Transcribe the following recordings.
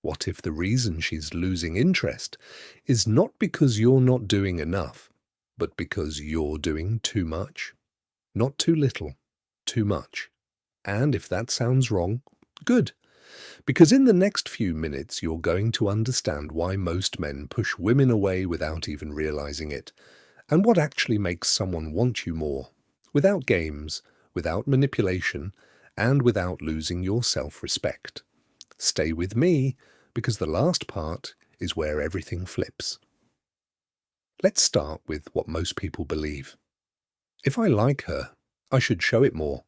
What if the reason she's losing interest is not because you're not doing enough, but because you're doing too much? Not too little, too much. And if that sounds wrong, good. Because in the next few minutes, you're going to understand why most men push women away without even realizing it, and what actually makes someone want you more, without games, without manipulation, and without losing your self-respect. Stay with me, because the last part is where everything flips. Let's start with what most people believe. If I like her, I should show it more.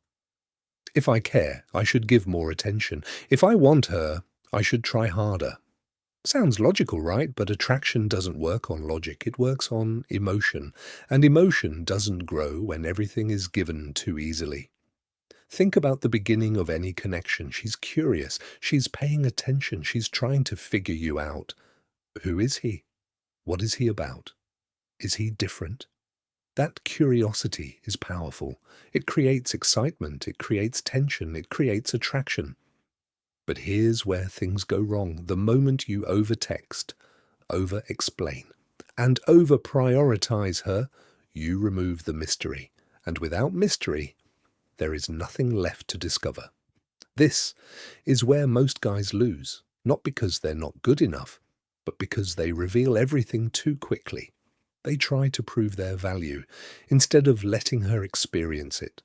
If I care, I should give more attention. If I want her, I should try harder. Sounds logical, right? But attraction doesn't work on logic. It works on emotion. And emotion doesn't grow when everything is given too easily. Think about the beginning of any connection. She's curious. She's paying attention. She's trying to figure you out. Who is he? What is he about? Is he different? That curiosity is powerful. It creates excitement. It creates tension. It creates attraction. But here's where things go wrong. The moment you over-text, over-explain, and over-prioritize her, you remove the mystery. And without mystery, there is nothing left to discover. This is where most guys lose, not because they're not good enough, but because they reveal everything too quickly. They try to prove their value instead of letting her experience it.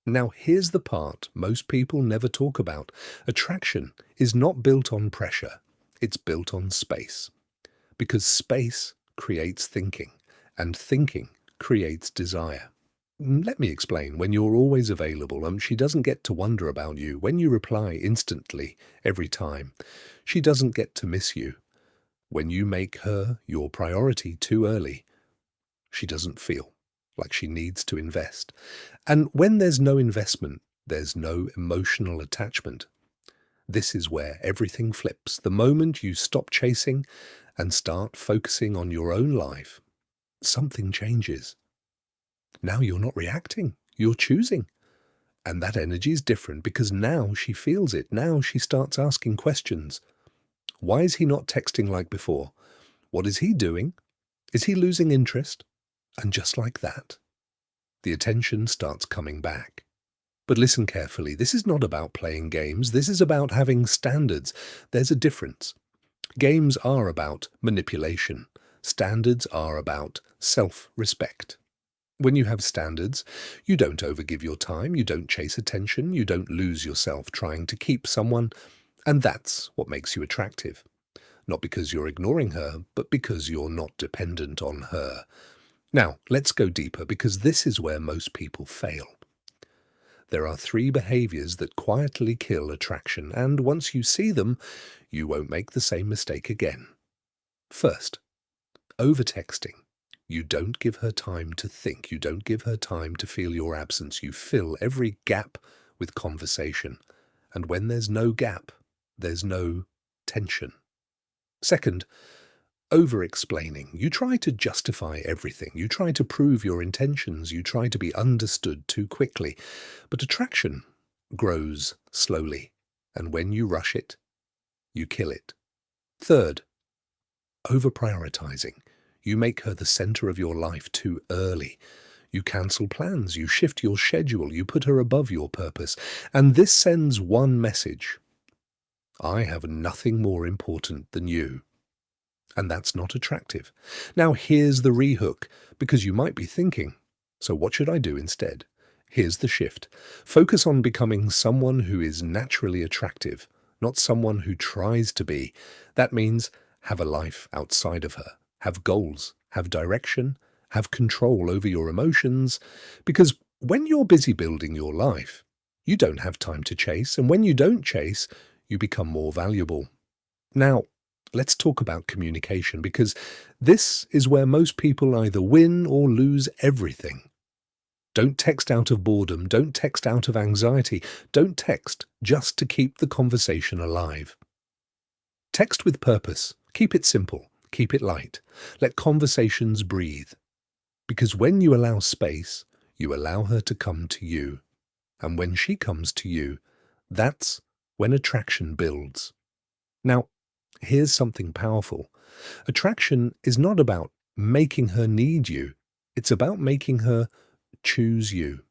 Now, here's the part most people never talk about. Attraction is not built on pressure. It's built on space. Because space creates thinking, and thinking creates desire. Let me explain. When you're always available, she doesn't get to wonder about you. When you reply instantly every time, she doesn't get to miss you. When you make her your priority too early, she doesn't feel like she needs to invest. And when there's no investment, there's no emotional attachment. This is where everything flips. The moment you stop chasing and start focusing on your own life, something changes. Now you're not reacting, you're choosing. And that energy is different because now she feels it. Now she starts asking questions. Why is he not texting like before? What is he doing? Is he losing interest? And just like that, the attention starts coming back. But listen carefully, this is not about playing games, this is about having standards. There's a difference. Games are about manipulation. Standards are about self-respect. When you have standards, you don't overgive your time, you don't chase attention, you don't lose yourself trying to keep someone, and that's what makes you attractive. Not because you're ignoring her, but because you're not dependent on her. Now, let's go deeper, because this is where most people fail. There are 3 behaviors that quietly kill attraction, and once you see them, you won't make the same mistake again. First, over-texting. You don't give her time to think. You don't give her time to feel your absence. You fill every gap with conversation. And when there's no gap, there's no tension. Second, over-explaining. You try to justify everything. You try to prove your intentions. You try to be understood too quickly. But attraction grows slowly. And when you rush it, you kill it. Third, over-prioritizing. You make her the center of your life too early. You cancel plans. You shift your schedule. You put her above your purpose. And this sends one message. I have nothing more important than you. And that's not attractive. Now here's the rehook, because you might be thinking, so what should I do instead? Here's the shift. Focus on becoming someone who is naturally attractive, not someone who tries to be. That means have a life outside of her, have goals, have direction, have control over your emotions, because when you're busy building your life, you don't have time to chase, and when you don't chase, you become more valuable. Now, let's talk about communication, because this is where most people either win or lose everything. Don't text out of boredom. Don't text out of anxiety. Don't text just to keep the conversation alive. Text with purpose. Keep it simple. Keep it light. Let conversations breathe. Because when you allow space, you allow her to come to you. And when she comes to you, that's when attraction builds. Now, Here's something powerful. Attraction is not about making her need you. It's about making her choose you.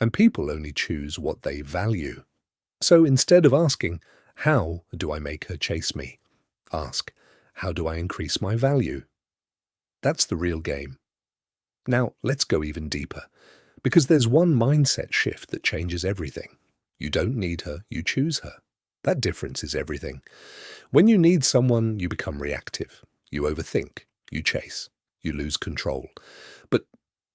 And people only choose what they value. So instead of asking, how do I make her chase me? Ask, how do I increase my value? That's the real game. Now, let's go even deeper, because there's one mindset shift that changes everything. You don't need her, you choose her. That difference is everything. When you need someone, you become reactive. You overthink, you chase, you lose control. But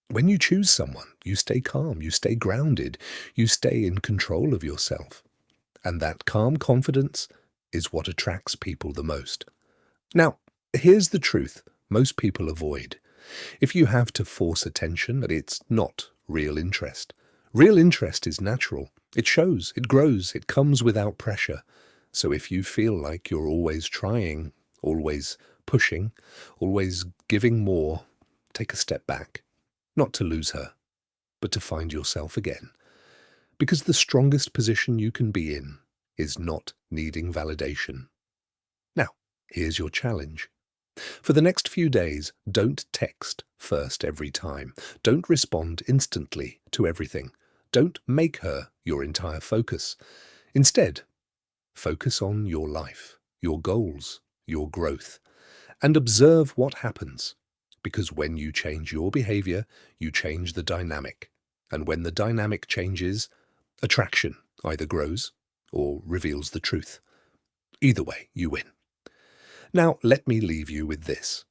when you choose someone, you stay calm, you stay grounded, you stay in control of yourself. And that calm confidence is what attracts people the most. Now, here's the truth most people avoid. If you have to force attention, it's not real interest. Real interest is natural. It shows, it grows, it comes without pressure. So if you feel like you're always trying, always pushing, always giving more, take a step back. Not to lose her, but to find yourself again. Because the strongest position you can be in is not needing validation. Now, here's your challenge. For the next few days, don't text first every time. Don't respond instantly to everything. Don't make her your entire focus. Instead, focus on your life, your goals, your growth, and observe what happens. Because when you change your behavior, you change the dynamic. And when the dynamic changes, attraction either grows or reveals the truth. Either way, you win. Now, let me leave you with this.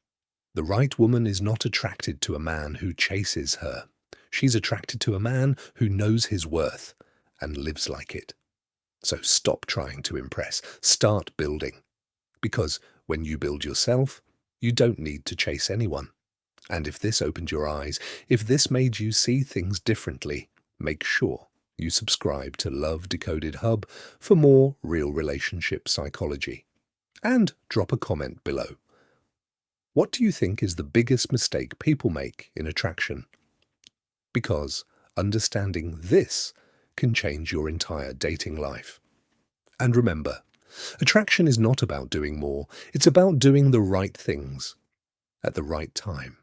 The right woman is not attracted to a man who chases her. She's attracted to a man who knows his worth and lives like it. So stop trying to impress. Start building. Because when you build yourself, you don't need to chase anyone. And if this opened your eyes, if this made you see things differently, make sure you subscribe to Love Decoded Hub for more real relationship psychology. And drop a comment below. What do you think is the biggest mistake people make in attraction? Because understanding this can change your entire dating life. And remember, attraction is not about doing more, it's about doing the right things at the right time.